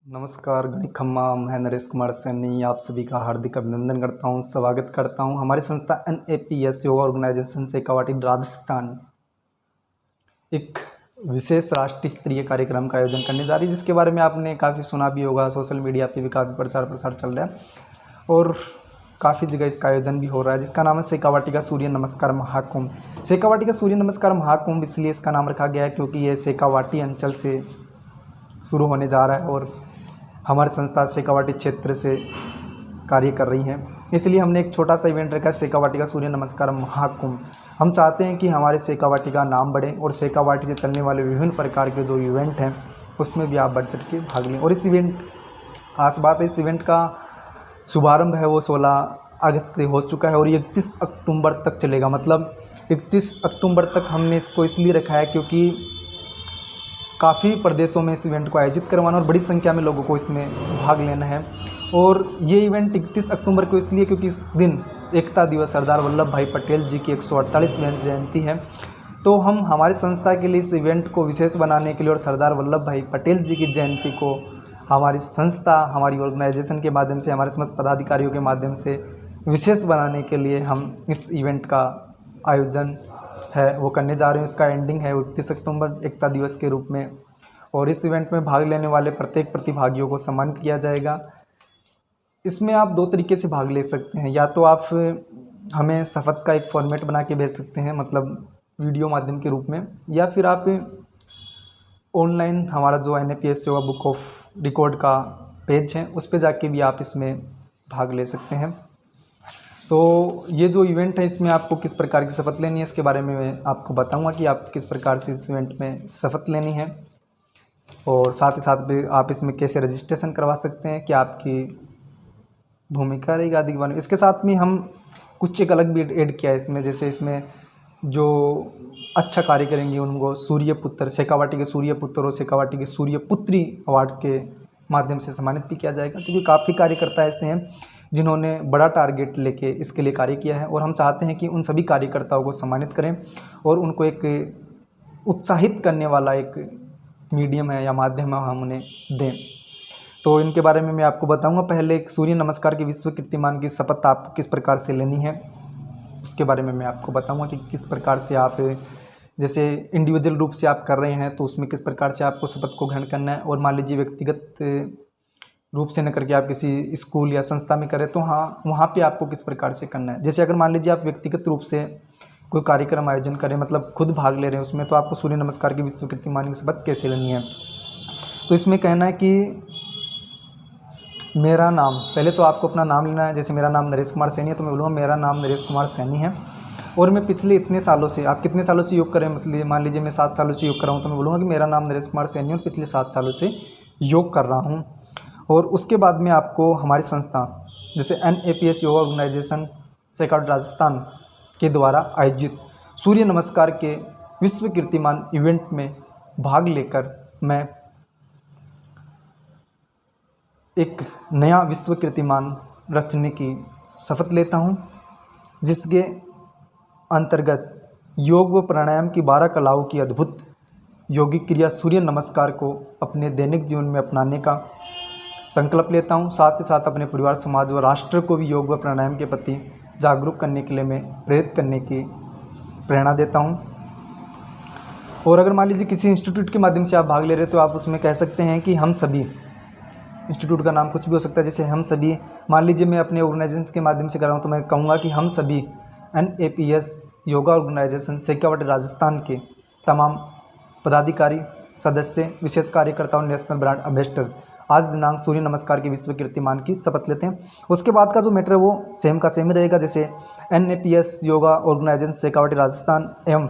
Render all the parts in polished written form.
नमस्कार गणी खम्मा, मैं नरेश कुमार सैनी आप सभी का हार्दिक अभिनंदन करता हूं, स्वागत करता हूं। हमारी संस्था NAPS योगा ऑर्गेनाइजेशन शेखावाटी राजस्थान एक विशेष राष्ट्रीय स्तरीय कार्यक्रम का आयोजन करने जा रही है, जिसके बारे में आपने काफ़ी सुना भी होगा। सोशल मीडिया पे भी काफ़ी प्रचार प्रसार चल रहा है और काफ़ी जगह इसका आयोजन भी हो रहा है, जिसका नाम है शेखावाटी का सूर्य नमस्कार महाकुंभ। शेखावाटी का सूर्य नमस्कार महाकुंभ इसलिए इसका नाम रखा गया है क्योंकि ये शेखावाटी अंचल से शुरू होने जा रहा है और हमारी संस्था शेखावाटी क्षेत्र से कार्य कर रही है, इसलिए हमने एक छोटा सा इवेंट रखा है शेखावाटी का सूर्य नमस्कार महाकुंभ। हम चाहते हैं कि हमारे शेखावाटी का नाम बढ़े और शेखावाटी से चलने वाले विभिन्न प्रकार के जो इवेंट हैं उसमें भी आप बढ़ चढ़ के भाग लें। और इस इवेंट खास बात है, इस इवेंट का शुभारंभ है वो 16 अगस्त से हो चुका है और ये 31 अक्टूबर तक चलेगा। मतलब 31 अक्टूबर तक हमने इसको इसलिए रखा है क्योंकि काफ़ी प्रदेशों में इस इवेंट को आयोजित करवाना और बड़ी संख्या में लोगों को इसमें भाग लेना है। और ये इवेंट 31 अक्टूबर को इसलिए क्योंकि इस दिन एकता दिवस सरदार वल्लभ भाई पटेल जी की 148वीं जयंती है। तो हम हमारी संस्था के लिए इस इवेंट को विशेष बनाने के लिए और सरदार वल्लभ भाई पटेल जी की जयंती को हमारी संस्था, हमारी ऑर्गेनाइजेशन के माध्यम से, हमारे समस्त पदाधिकारियों के माध्यम से विशेष बनाने के लिए हम इस इवेंट का आयोजन है वो करने जा रहे हैं। इसका एंडिंग है 31 अक्टूबर एकता दिवस के रूप में और इस इवेंट में भाग लेने वाले प्रत्येक प्रतिभागियों को सम्मानित किया जाएगा। इसमें आप दो तरीके से भाग ले सकते हैं, या तो आप हमें शपथ का एक फॉर्मेट बना के भेज सकते हैं, मतलब वीडियो माध्यम के रूप में, या फिर आप ऑनलाइन हमारा जो NAPS yoga book of record का पेज है उस पर जाके भी आप इसमें भाग ले सकते हैं। तो ये जो इवेंट है इसमें आपको किस प्रकार की शपथ लेनी है इसके बारे में मैं आपको बताऊंगा कि आप किस प्रकार से इस इवेंट में शपथ लेनी है और साथ ही साथ भी आप इसमें कैसे रजिस्ट्रेशन करवा सकते हैं, क्या आपकी भूमिका रहेगी आदि के बारे में। इसके साथ में हम कुछ एक अलग भी ऐड किया है इसमें, जैसे इसमें जो अच्छा कार्य करेंगे उनको सूर्य पुत्र, शेखावाटी के सूर्य पुत्र और शेखावाटी के सूर्य पुत्री अवार्ड के माध्यम से सम्मानित भी किया जाएगा, क्योंकि काफ़ी कार्यकर्ता ऐसे हैं जिन्होंने बड़ा टारगेट लेके इसके लिए कार्य किया है और हम चाहते हैं कि उन सभी कार्यकर्ताओं को सम्मानित करें और उनको एक उत्साहित करने वाला एक मीडियम है या माध्यम है हम उन्हें दें। तो इनके बारे में मैं आपको बताऊंगा। पहले एक सूर्य नमस्कार के विश्व कीर्तिमान की शपथ आप किस प्रकार से लेनी है उसके बारे में मैं आपको बताऊंगा कि किस प्रकार से आप, जैसे इंडिविजुअल रूप से आप कर रहे हैं तो उसमें किस प्रकार से आपको शपथ को ग्रहण करना है, और मान लीजिए व्यक्तिगत रूप से न करके आप किसी स्कूल या संस्था में करें तो हाँ वहाँ पे आपको किस प्रकार से करना है। जैसे अगर मान लीजिए आप व्यक्तिगत रूप से कोई कार्यक्रम आयोजन करें, मतलब खुद भाग ले रहे हैं उसमें, तो आपको सूर्य नमस्कार की विश्व कीर्तिमान की शपथ कैसे लेनी है। तो इसमें कहना है कि मेरा नाम, पहले तो आपको अपना नाम लेना है। जैसे मेरा नाम नरेश कुमार सैनी है तो मैं बोलूँगा मेरा नाम नरेश कुमार सैनी है और मैं पिछले इतने सालों से, आप कितने सालों से योग करें, मतलब मान लीजिए मैं 7 सालों से योग कर रहा हूँ तो मैं बोलूँगा कि मेरा नाम नरेश कुमार सैनी है और पिछले 7 सालों से योग कर रहा हूँ। और उसके बाद में आपको हमारी संस्था जैसे NAPS योगा ऑर्गेनाइजेशन शेखावाटी राजस्थान के द्वारा आयोजित सूर्य नमस्कार के विश्व कीर्तिमान इवेंट में भाग लेकर मैं एक नया विश्व कीर्तिमान रचने की शपथ लेता हूं, जिसके अंतर्गत योग व प्राणायाम की 12 कलाओं की अद्भुत योगिक क्रिया सूर्य नमस्कार को अपने दैनिक जीवन में अपनाने का संकल्प लेता हूं। साथ ही साथ अपने परिवार, समाज व राष्ट्र को भी योग व प्राणायाम के प्रति जागरूक करने के लिए मैं प्रेरित करने की प्रेरणा देता हूं। और अगर मान लीजिए किसी इंस्टीट्यूट के माध्यम से आप भाग ले रहे हैं तो आप उसमें कह सकते हैं कि हम सभी, इंस्टीट्यूट का नाम कुछ भी हो सकता है। जैसे हम सभी, मान लीजिए मैं अपने ऑर्गेनाइजेशन के माध्यम से कर रहा हूँ तो मैं कहूँगा कि हम सभी NAPS योगा ऑर्गेनाइजेशन शेखावाटी राजस्थान के तमाम पदाधिकारी, सदस्य, विशेष कार्यकर्ता और नेशनल ब्रांड एम्बेसडर आज दिनांक सूर्य नमस्कार के विश्व कीर्तिमान की शपथ लेते हैं। उसके बाद का जो मैटर है वो सेम का सेम ही रहेगा। जैसे NAPS योगा ऑर्गेनाइजेशन शेखावाटी राजस्थान एवं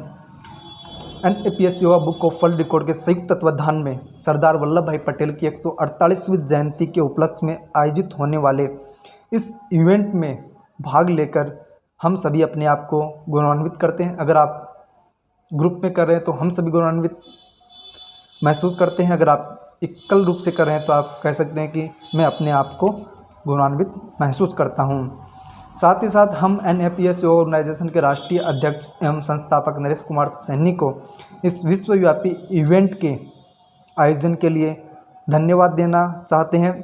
NAPS yoga book of world record के संयुक्त तत्वाधान में सरदार वल्लभ भाई पटेल की 148वीं जयंती के उपलक्ष्य में आयोजित होने वाले इस इवेंट में भाग लेकर हम सभी अपने आप को गौरवान्वित करते हैं। अगर आप ग्रुप में कर रहे हैं तो हम सभी गौरवान्वित महसूस करते हैं। अगर आप एकल रूप से कर रहे हैं तो आप कह सकते हैं कि मैं अपने आप को गौरवान्वित महसूस करता हूं। साथ ही साथ हम NAPS योगा ऑर्गेनाइजेशन के राष्ट्रीय अध्यक्ष एवं संस्थापक नरेश कुमार सैनी को इस विश्वव्यापी इवेंट के आयोजन के लिए धन्यवाद देना चाहते हैं।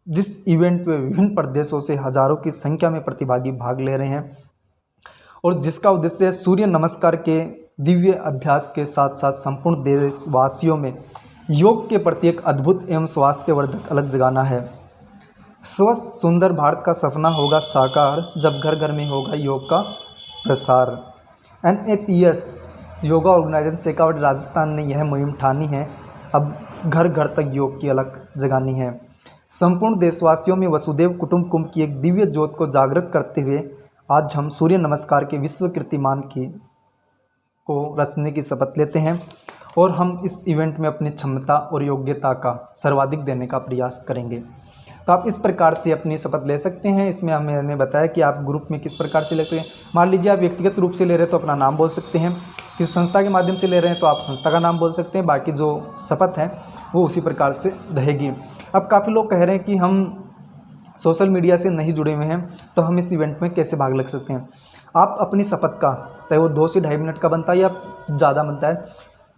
जिस इवेंट में विभिन्न प्रदेशों से हजारों की संख्या में प्रतिभागी भाग ले रहे हैं और जिसका उद्देश्य सूर्य नमस्कार के दिव्य अभ्यास के साथ साथ संपूर्ण देशवासियों में योग के प्रति एक अद्भुत एवं स्वास्थ्यवर्धक अलग जगाना है। स्वस्थ सुंदर भारत का सपना होगा साकार जब घर घर में होगा योग का प्रसार। NAPS योगा ऑर्गेनाइजेशन शेखावाटी राजस्थान ने यह मुहिम ठानी है। अब घर घर तक योग की अलग जगानी है। संपूर्ण देशवासियों में वसुदेव कुटुंबकम की एक दिव्य ज्योत को जागृत करते हुए आज हम सूर्य नमस्कार के विश्व कीर्तिमान को रचने की शपथ लेते हैं और हम इस इवेंट में अपनी क्षमता और योग्यता का सर्वाधिक देने का प्रयास करेंगे। तो आप इस प्रकार से अपनी शपथ ले सकते हैं। इसमें हमने बताया कि आप ग्रुप में किस प्रकार से लेते हैं। मान लीजिए आप व्यक्तिगत रूप से ले रहे हैं तो अपना नाम बोल सकते हैं, किसी संस्था के माध्यम से ले रहे हैं तो आप संस्था का नाम बोल सकते हैं। बाकी जो शपथ है वो उसी प्रकार से रहेगी। अब काफ़ी लोग कह रहे हैं कि हम सोशल मीडिया से नहीं जुड़े हुए हैं तो हम इस इवेंट में कैसे भाग लग सकते हैं। आप अपनी शपथ का, चाहे वो 2 से 2.5 मिनट का बनता है या ज़्यादा बनता है,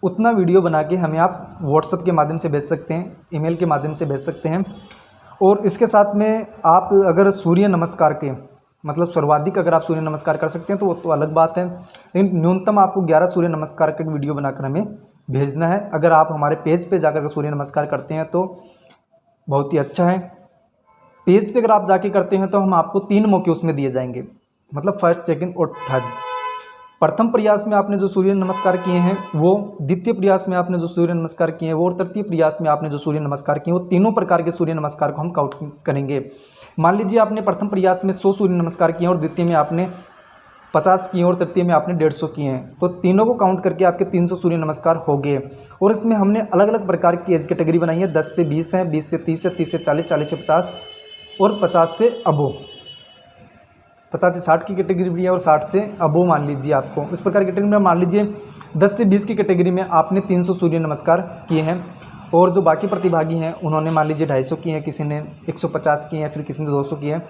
उतना वीडियो बना के हमें आप व्हाट्सएप के माध्यम से भेज सकते हैं, ईमेल के माध्यम से भेज सकते हैं। और इसके साथ में आप अगर सूर्य नमस्कार के मतलब सर्वाधिक अगर आप सूर्य नमस्कार कर सकते हैं तो वो तो अलग बात है, लेकिन न्यूनतम आपको 11 सूर्य नमस्कार का वीडियो बनाकर हमें भेजना है। अगर आप हमारे पेज पे जाकर सूर्य नमस्कार करते हैं तो बहुत ही अच्छा है। पेज पे अगर आप जाके करते हैं तो हम आपको 3 मौके उसमें दिए जाएंगे, मतलब फर्स्ट, सेकंड और थर्ड। प्रथम प्रयास में आपने जो सूर्य नमस्कार किए हैं वो, द्वितीय प्रयास में आपने जो सूर्य नमस्कार किए हैं वो, और तृतीय प्रयास में आपने जो सूर्य नमस्कार किए वो तीनों प्रकार के सूर्य नमस्कार को हम काउंट करेंगे। मान लीजिए आपने प्रथम प्रयास में 100 सूर्य नमस्कार किए और द्वितीय में आपने 50 किए और तृतीय में आपने 150 किए हैं, तो तीनों को काउंट करके आपके 300 सूर्य नमस्कार हो गए। और इसमें हमने अलग अलग प्रकार की एज कैटेगरी बनाई है। 10 से 20 है, 20 से 30 है, 30 से 40, 40 से 50 और 50 से अबो, 50 से 60 की कैटेगरी भी है और 60 से अबो मान लीजिए आपको। इस प्रकार की कैटेगरी में मान लीजिए 10 से 20 की कैटेगरी में आपने 300 सूर्य नमस्कार किए हैं और जो बाकी प्रतिभागी हैं उन्होंने मान लीजिए 250 किए हैं, किसी ने 150 किए हैं, फिर किसी ने 200 किए हैं।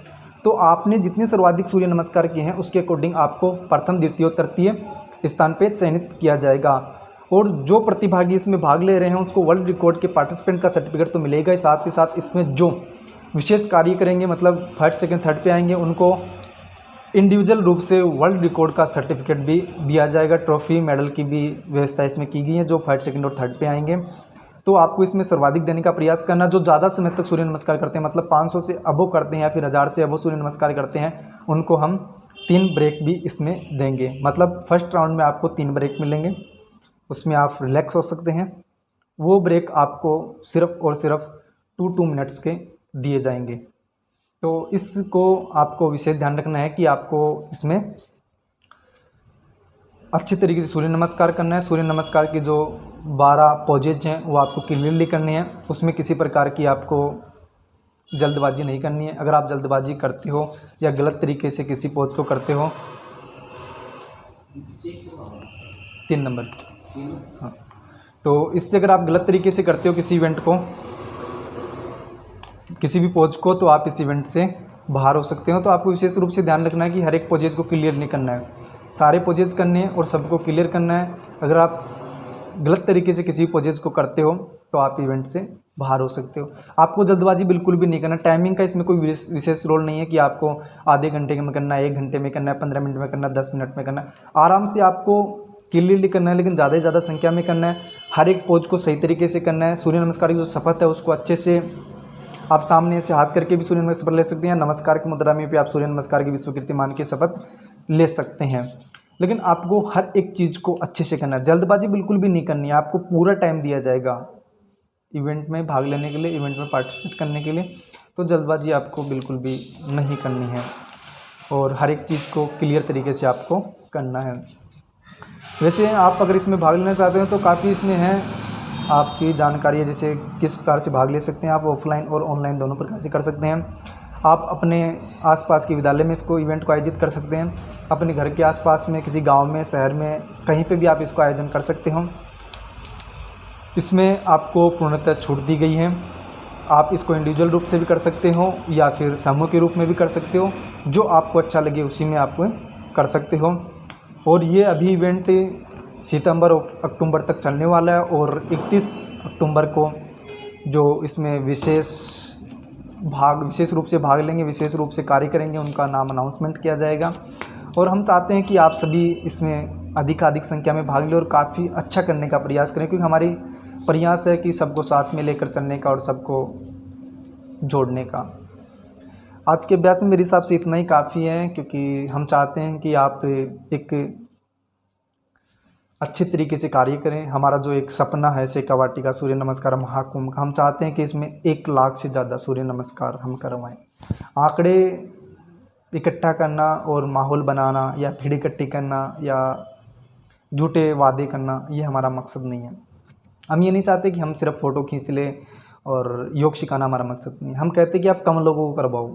तो आपने जितने सर्वाधिक सूर्य नमस्कार किए हैं उसके अकॉर्डिंग आपको प्रथम, द्वितीय और तृतीय स्थान पर चयनित किया जाएगा। और जो प्रतिभागी इसमें भाग ले रहे हैं उसको वर्ल्ड रिकॉर्ड के पार्टिसिपेंट का सर्टिफिकेट तो मिलेगा ही, साथ ही साथ इसमें जो विशेष कार्य करेंगे मतलब फर्स्ट, सेकंड, थर्ड पे आएंगे उनको इंडिविजुअल रूप से वर्ल्ड रिकॉर्ड का सर्टिफिकेट भी दिया जाएगा। ट्रॉफी, मेडल की भी व्यवस्था इसमें की गई है जो फर्स्ट, सेकंड और थर्ड पे आएंगे। तो आपको इसमें सर्वाधिक देने का प्रयास करना। जो ज़्यादा समय तक सूर्य नमस्कार करते हैं मतलब 500 से अबो करते हैं या फिर 1000 से अबो सूर्य नमस्कार करते हैं, उनको हम 3 ब्रेक भी इसमें देंगे। मतलब फर्स्ट राउंड में आपको 3 ब्रेक मिलेंगे, उसमें आप रिलैक्स हो सकते हैं। वो ब्रेक आपको सिर्फ और सिर्फ 2 मिनट्स के दिए जाएंगे। तो इसको आपको विशेष ध्यान रखना है कि आपको इसमें अच्छी तरीके से सूर्य नमस्कार करना है। सूर्य नमस्कार की जो 12 पोजेज हैं वो आपको क्लियरली करनी है। उसमें किसी प्रकार की आपको जल्दबाजी नहीं करनी है। अगर आप जल्दबाजी करते हो या गलत तरीके से किसी पोज को करते हो, 3 नंबर, हाँ, तो इससे अगर आप गलत तरीके से करते हो किसी इवेंट को, किसी भी पोज को, तो आप इस इवेंट से बाहर हो सकते हो। तो आपको विशेष रूप से ध्यान रखना है कि हर एक पोजेज को क्लियर नहीं करना है, सारे पोजेज करने हैं और सबको क्लियर करना है। अगर आप गलत तरीके से किसी पोजेज को करते हो तो आप इवेंट से बाहर हो सकते हो। आपको जल्दबाजी बिल्कुल भी नहीं करना। टाइमिंग का इसमें कोई विशेष रोल नहीं है कि आपको आधे घंटे में करना है, 1 घंटे में करना है, 15 मिनट में करना है, 10 मिनट में करना है। आराम से आपको क्लियरली करना है, लेकिन ज़्यादा से ज़्यादा संख्या में करना है। हर एक पोज को सही तरीके से करना है। सूर्य नमस्कार की जो शपथ है उसको अच्छे से आप सामने से हाथ करके भी सूर्य नमस्कार ले सकते हैं। नमस्कार की मुद्रा में भी आप सूर्य नमस्कार की विश्व कीर्तिमान की शपथ ले सकते हैं। लेकिन आपको हर एक चीज़ को अच्छे से करना है, जल्दबाजी बिल्कुल भी नहीं करनी है। आपको पूरा टाइम दिया जाएगा इवेंट में भाग लेने के लिए, इवेंट में पार्टिसिपेट करने के लिए। तो जल्दबाजी आपको बिल्कुल भी नहीं करनी है और हर एक चीज़ को क्लियर तरीके से आपको करना है। वैसे आप अगर इसमें भाग लेना चाहते हैं तो काफ़ी इसमें है आपकी जानकारी है, जैसे किस प्रकार से भाग ले सकते हैं। आप ऑफलाइन और ऑनलाइन दोनों प्रकार से कर सकते हैं। आप अपने आसपास के विद्यालय में इसको इवेंट को आयोजित कर सकते हैं। अपने घर के आसपास में, किसी गांव में, शहर में, कहीं पे भी आप इसको आयोजन कर सकते हो। इसमें आपको पूर्णतः छूट दी गई है। आप इसको इंडिविजुअल रूप से भी कर सकते हो या फिर समूह के रूप में भी कर सकते हो। जो आपको अच्छा लगे उसी में आप कर सकते हो। और ये अभी इवेंट सितंबर और अक्टूबर तक चलने वाला है और 31 अक्टूबर को जो इसमें विशेष रूप से भाग लेंगे, विशेष रूप से कार्य करेंगे, उनका नाम अनाउंसमेंट किया जाएगा। और हम चाहते हैं कि आप सभी इसमें अधिक संख्या में भाग लें और काफ़ी अच्छा करने का प्रयास करें, क्योंकि हमारी प्रयास है कि सबको साथ में लेकर चलने का और सबको जोड़ने का। आज के अभ्यास में मेरे हिसाब से इतना ही काफ़ी है, क्योंकि हम चाहते हैं कि आप एक अच्छे तरीके से कार्य करें। हमारा जो एक सपना है शेखावाटी का सूर्य नमस्कार महाकुंभ का, हम चाहते हैं कि इसमें 1 लाख से ज़्यादा सूर्य नमस्कार हम करवाएं। आंकड़े इकट्ठा करना और माहौल बनाना या भीड़ इकट्ठी करना या झूठे वादे करना, ये हमारा मकसद नहीं है। हम ये नहीं चाहते कि हम सिर्फ फ़ोटो खींच लें और योग सिखाना हमारा मकसद नहीं है। हम कहते हैं कि आप कम लोगों को करवाओ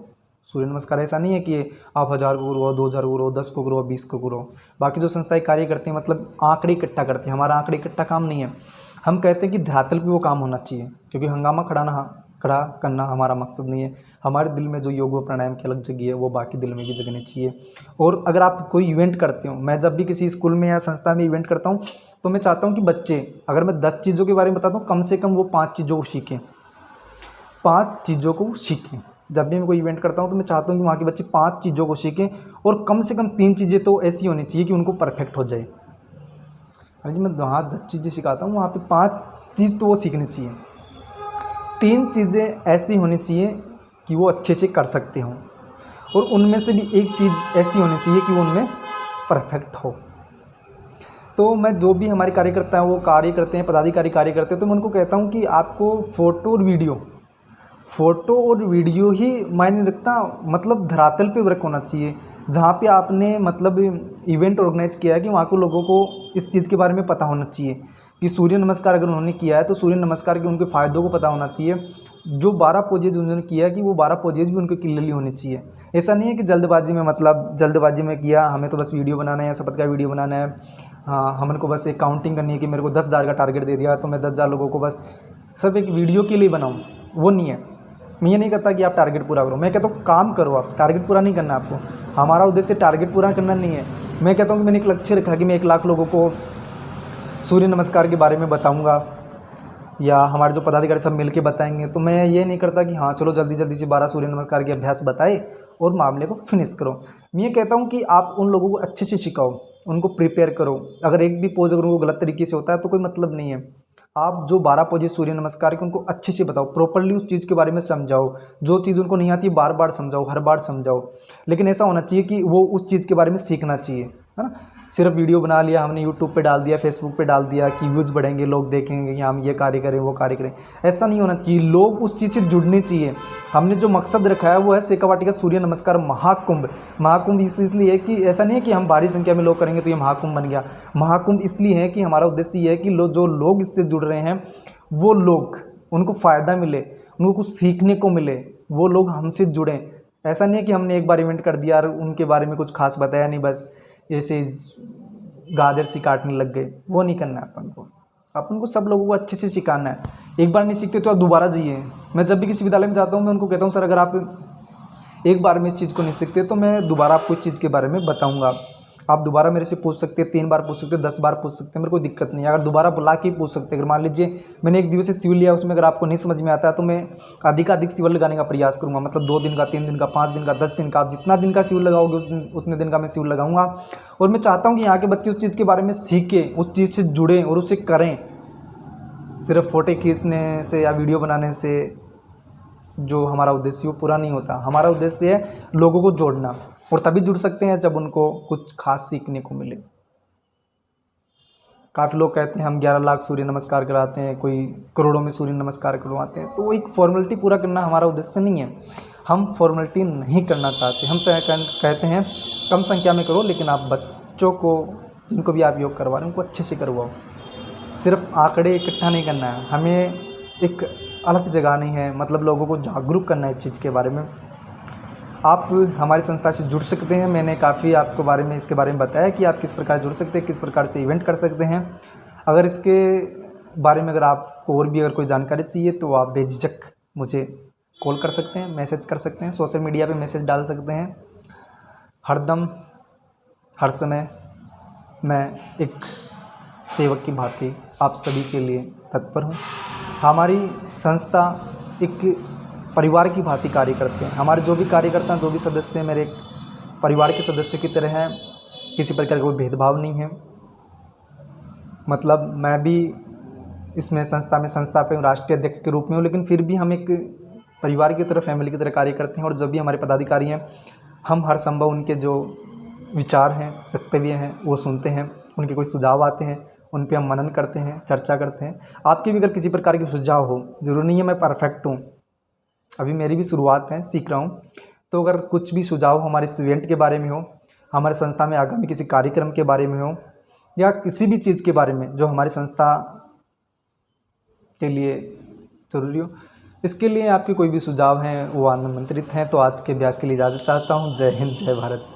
सूर्य नमस्कार। ऐसा नहीं है कि आप 1000 को करो, 2000 को करो, 10 को करो, 20 को करो। बाकी जो संस्थाएं कार्य करती हैं मतलब आंकड़े इकट्ठा करती हैं, हमारा आंकड़े इकट्ठा काम नहीं है। हम कहते हैं कि धरातल पे वो काम होना चाहिए, क्योंकि हंगामा खड़ा करना हमारा मकसद नहीं है। हमारे दिल में जो योग व प्राणायाम की अलग जगह है वो बाकी दिल में भी जगनी चाहिए। और अगर आप कोई इवेंट करते हो, मैं जब भी किसी स्कूल में या संस्था में इवेंट करता हूँ तो मैं चाहता हूँ कि बच्चे, अगर मैं 10 चीज़ों के बारे में बताता हूँ, कम से कम वो 5 चीज़ों को सीखें, 5 चीज़ों को सीखें। जब भी मैं कोई इवेंट करता हूँ तो मैं चाहता हूँ कि वहाँ के बच्चे 5 चीज़ों को सीखें और कम से कम 3 चीज़ें तो ऐसी होनी चाहिए कि उनको परफेक्ट हो जाए। अरे जी, मैं वहाँ 10 चीज़ें सिखाता हूँ, वहाँ पे 5 चीज़ तो वो सीखनी चाहिए। 3 चीज़ें ऐसी होनी चाहिए कि वो अच्छे से कर सकते हों, और उनमें से भी 1 चीज़ ऐसी होनी चाहिए कि वो उनमें परफेक्ट हो। तो मैं जो भी हमारे कार्यकर्ता हैं वो कार्य करते हैं, पदाधिकारी कार्य करते हैं, तो मैं उनको कहता हूँ कि आपको फ़ोटो और वीडियो ही मायने रखता, मतलब धरातल पे वर्क होना चाहिए। जहाँ पे आपने मतलब इवेंट ऑर्गेनाइज किया है कि वहाँ को लोगों को इस चीज़ के बारे में पता होना चाहिए कि सूर्य नमस्कार अगर उन्होंने किया है तो सूर्य नमस्कार के उनके फ़ायदों को पता होना चाहिए। जो 12 पोजेज उन्होंने किया है कि वो 12 पोजेज भी उनको क्लियरली होनी चाहिए। ऐसा नहीं है कि जल्दबाजी में किया, हमें तो बस वीडियो बनाना है या शपथ का वीडियो बनाना है, हाँ हमन को बस एक काउंटिंग करनी है कि मेरे को 10,000 का टारगेट दे दिया तो मैं 10,000 लोगों को बस सिर्फ एक वीडियो के लिए बनाऊँ, वो नहीं है। मैं ये नहीं कहता कि आप टारगेट पूरा करो, मैं कहता हूँ काम करो, आप टारगेट पूरा नहीं करना आपको। हमारा उद्देश्य टारगेट पूरा करना नहीं है। मैं कहता हूँ कि मैंने एक लक्ष्य रखा कि मैं 1 लाख लोगों को सूर्य नमस्कार के बारे में बताऊँगा, या हमारे जो पदाधिकारी सब मिल के बताएंगे। तो मैं ये नहीं करता कि हाँ चलो जल्दी से 12 सूर्य नमस्कार के अभ्यास बताए और मामले को फिनिश करो। मैं ये कहता हूँ कि आप उन लोगों को अच्छे से सिखाओ, उनको प्रिपेयर करो। अगर एक भी पोज अगर उनको गलत तरीके से होता है तो कोई मतलब नहीं है। आप जो 12 पोजेज सूर्य नमस्कार के उनको अच्छे से बताओ, प्रॉपरली उस चीज़ के बारे में समझाओ। जो चीज़ उनको नहीं आती बार बार समझाओ, हर बार समझाओ, लेकिन ऐसा होना चाहिए कि वो उस चीज़ के बारे में सीखना चाहिए, है ना। सिर्फ वीडियो बना लिया हमने, यूट्यूब पे डाल दिया, फेसबुक पे डाल दिया कि व्यूज़ बढ़ेंगे, लोग देखेंगे कि हम ये कार्य करें वो कार्य करें, ऐसा नहीं होना चाहिए। लोग उस चीज़ से जुड़ने चाहिए। हमने जो मकसद रखा है वो है शेखावाटी का सूर्य नमस्कार महाकुंभ इसलिए है कि ऐसा नहीं है कि हम भारी संख्या में लोग करेंगे तो ये महाकुंभ बन गया। महाकुंभ इसलिए है कि हमारा उद्देश्य ये है कि जो लोग इससे जुड़ रहे हैं वो लोग, उनको फ़ायदा मिले, उनको कुछ सीखने को मिले, वो लोग हमसे जुड़ें। ऐसा नहीं है कि हमने एक बार इवेंट कर दिया और उनके बारे में कुछ खास बताया नहीं, बस ऐसे गाजर सी काटने लग गए, वो नहीं करना है अपन को सब लोगों को अच्छे से सिखाना है। एक बार नहीं सीखते तो आप दोबारा जाइए। मैं जब भी किसी विद्यालय में जाता हूँ मैं उनको कहता हूँ सर अगर आप एक बार में इस चीज़ को नहीं सीखते तो मैं दोबारा आपको इस चीज़ के बारे में बताऊँगा। आप दोबारा मेरे से पूछ सकते हैं, 3 बार पूछ सकते हैं, 10 बार पूछ सकते हैं, मेरे को दिक्कत नहीं है। अगर दोबारा बुला के पूछ सकते हैं। अगर मान लीजिए मैंने एक दिवसीय शिविर लिया, उसमें अगर आपको नहीं समझ में आता है तो मैं अधिक शिविर लगाने का प्रयास करूँगा। मतलब 2 दिन का, 3 दिन का, 5 दिन का, 10 दिन का, आप जितना दिन का शिविर लगाओगे उतने दिन का मैं शिविर लगाऊंगा। और मैं चाहता हूँ कि यहाँ के बच्चे उस चीज़ के बारे में सीखें, उस चीज़ से जुड़ें और उसे करें। सिर्फ फ़ोटो खींचने से या वीडियो बनाने से जो हमारा उद्देश्य वो पूरा नहीं होता। हमारा उद्देश्य है लोगों को जोड़ना, और तभी जुड़ सकते हैं जब उनको कुछ खास सीखने को मिले। काफ़ी लोग कहते हैं हम 11 लाख सूर्य नमस्कार कराते हैं, कोई करोड़ों में सूर्य नमस्कार करवाते हैं, तो वो एक फॉर्मेलिटी पूरा करना हमारा उद्देश्य नहीं है। हम फॉर्मेलिटी नहीं करना चाहते। हम कहते हैं कम संख्या में करो, लेकिन आप बच्चों को, जिनको भी आप योग करवा रहे हैं उनको अच्छे से करवाओ। सिर्फ आंकड़े इकट्ठा नहीं करना है, हमें एक अलग जगह नहीं है, मतलब लोगों को जागरूक करना है इस चीज़ के बारे में। आप हमारी संस्था से जुड़ सकते हैं। मैंने काफ़ी आपको इसके बारे में बताया कि आप किस प्रकार जुड़ सकते हैं, किस प्रकार से इवेंट कर सकते हैं। अगर इसके बारे में अगर आपको और भी अगर कोई जानकारी चाहिए तो आप बेझिझक मुझे कॉल कर सकते हैं, मैसेज कर सकते हैं, सोशल मीडिया पे मैसेज डाल सकते हैं। हरदम हर समय मैं एक सेवक की भांति आप सभी के लिए तत्पर हूँ। हमारी संस्था एक परिवार की भांति कार्य करते हैं। हमारे जो भी कार्यकर्ता हैं, जो भी सदस्य हैं, मेरे एक परिवार के सदस्य की तरह हैं। किसी प्रकार का कोई भेदभाव नहीं है। मतलब मैं भी इसमें संस्था पे राष्ट्रीय अध्यक्ष के रूप में हूँ, लेकिन फिर भी हम एक परिवार की तरह, फैमिली की तरह कार्य करते हैं। और जब भी हमारे पदाधिकारी हैं, हम हर संभव उनके जो विचार हैं, वक्तव्य हैं, वो सुनते हैं। उनके कोई सुझाव आते हैं, उन पे हम मनन करते हैं, चर्चा करते हैं। आपके भी अगर किसी प्रकार के सुझाव हो, ज़रूरी नहीं है मैं परफेक्ट हूँ, अभी मेरी भी शुरुआत है, सीख रहा हूँ। तो अगर कुछ भी सुझाव हमारे इस इवेंट के बारे में हो, हमारे संस्था में आगामी किसी कार्यक्रम के बारे में हो, या किसी भी चीज़ के बारे में जो हमारी संस्था के लिए ज़रूरी हो, इसके लिए आपके कोई भी सुझाव हैं वो आमंत्रित हैं। तो आज के अभ्यास के लिए इजाज़त चाहता हूँ। जय हिंद, जय भारत।